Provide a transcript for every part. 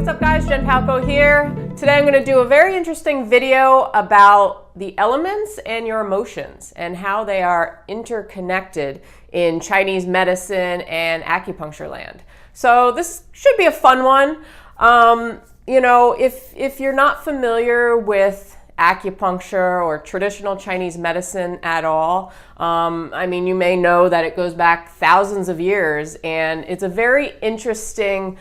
What's up guys, Jen Palco here. Today I'm going to do a very interesting video about the elements and your emotions and how they are interconnected in Chinese medicine and acupuncture land. So this should be a fun one. If you're not familiar with acupuncture or traditional Chinese medicine at all, you may know that it goes back thousands of years, and it's a very interesting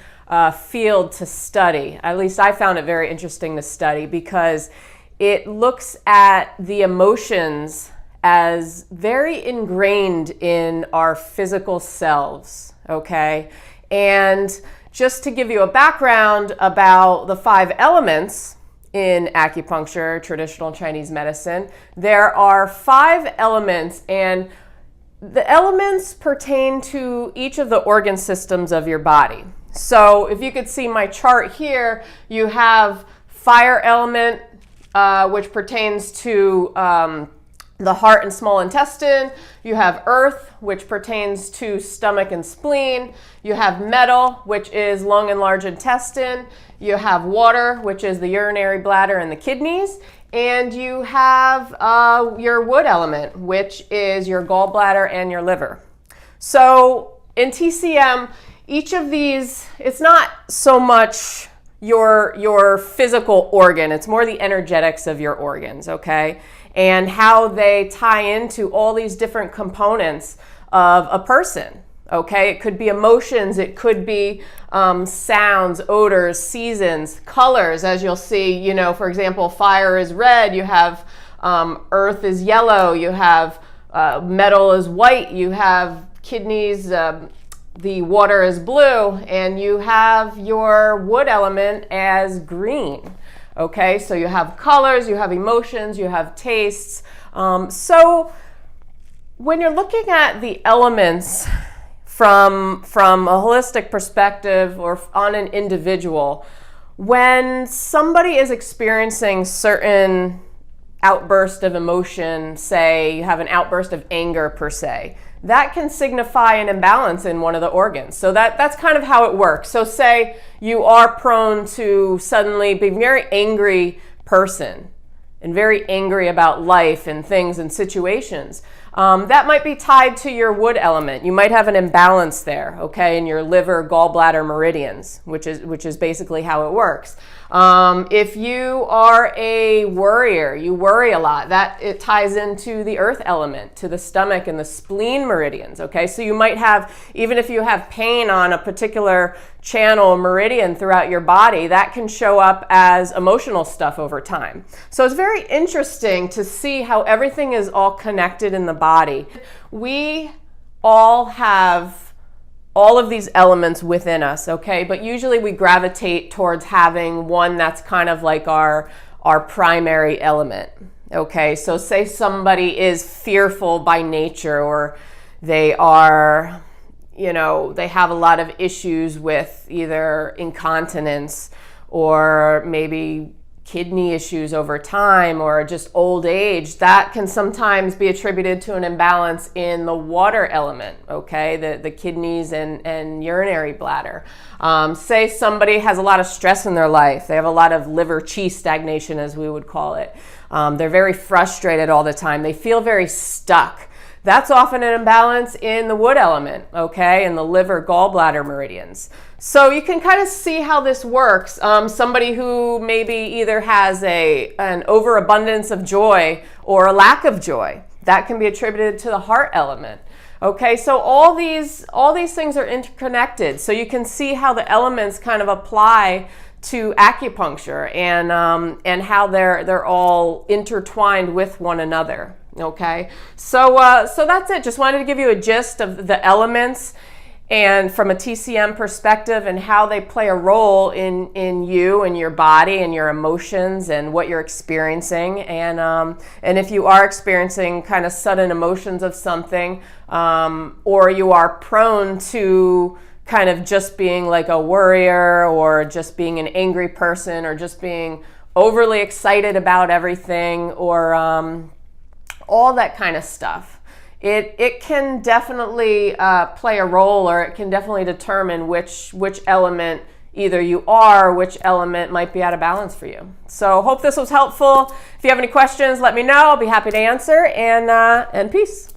field to study. At least I found it very interesting to study because it looks at the emotions as very ingrained in our physical selves, okay? And just to give you a background about the 5 elements in acupuncture, traditional Chinese medicine, there are 5 elements, and the elements pertain to each of the organ systems of your body. So if you could see my chart here, you have fire element, which pertains to the heart and small intestine. You have earth, which pertains to stomach and spleen. You have metal, which is lung and large intestine. You have water, which is the urinary bladder and the kidneys. And you have your wood element, which is your gallbladder and your liver. So in TCM, each of these, it's not so much your physical organ, it's more the energetics of your organs, okay? And how they tie into all these different components of a person, okay? It could be emotions, it could be sounds, odors, seasons, colors, as you'll see, for example, fire is red, you have earth is yellow, you have metal is white, you have kidneys, the water is blue, and you have your wood element as green. Okay, so you have colors, you have emotions, you have tastes. So when you're looking at the elements from a holistic perspective or on an individual, when somebody is experiencing certain outburst of emotion, say you have an outburst of anger per se, that can signify an imbalance in one of the organs. So that's kind of how it works. So say you are prone to suddenly be a very angry person and very angry about life and things and situations. That might be tied to your wood element. You might have an imbalance there, okay, in your liver, gallbladder, meridians, which is basically how it works. If you are a worrier, you worry a lot, it ties into the earth element, to the stomach and the spleen meridians, okay? So you might have, even if you have pain on a particular channel, meridian throughout your body, that can show up as emotional stuff over time. So it's very interesting to see how everything is all connected in the body. We all have all of these elements within us, okay? But usually we gravitate towards having one that's kind of like our primary element, okay? So say somebody is fearful by nature, or they are, they have a lot of issues with either incontinence or maybe kidney issues over time or just old age. That can sometimes be attributed to an imbalance in the water element, okay, the kidneys and urinary bladder. Say somebody has a lot of stress in their life. They have a lot of liver qi stagnation, as we would call it. They're very frustrated all the time. They feel very stuck. That's often an imbalance in the wood element, okay, in the liver, gallbladder meridians. So you can kind of see how this works. Somebody who maybe either has an overabundance of joy or a lack of joy, that can be attributed to the heart element. Okay, so all these things are interconnected. So you can see how the elements kind of apply to acupuncture and how they're all intertwined with one another. Okay, so that's it. Just wanted to give you a gist of the elements and from a TCM perspective and how they play a role in you and your body and your emotions and what you're experiencing. And if you are experiencing kind of sudden emotions of something, or you are prone to kind of just being like a worrier or just being an angry person or just being overly excited about everything or all that kind of stuff. It can definitely play a role, or it can definitely determine which element either you are, which element might be out of balance for you. So hope this was helpful. If you have any questions, let me know. I'll be happy to answer, and peace.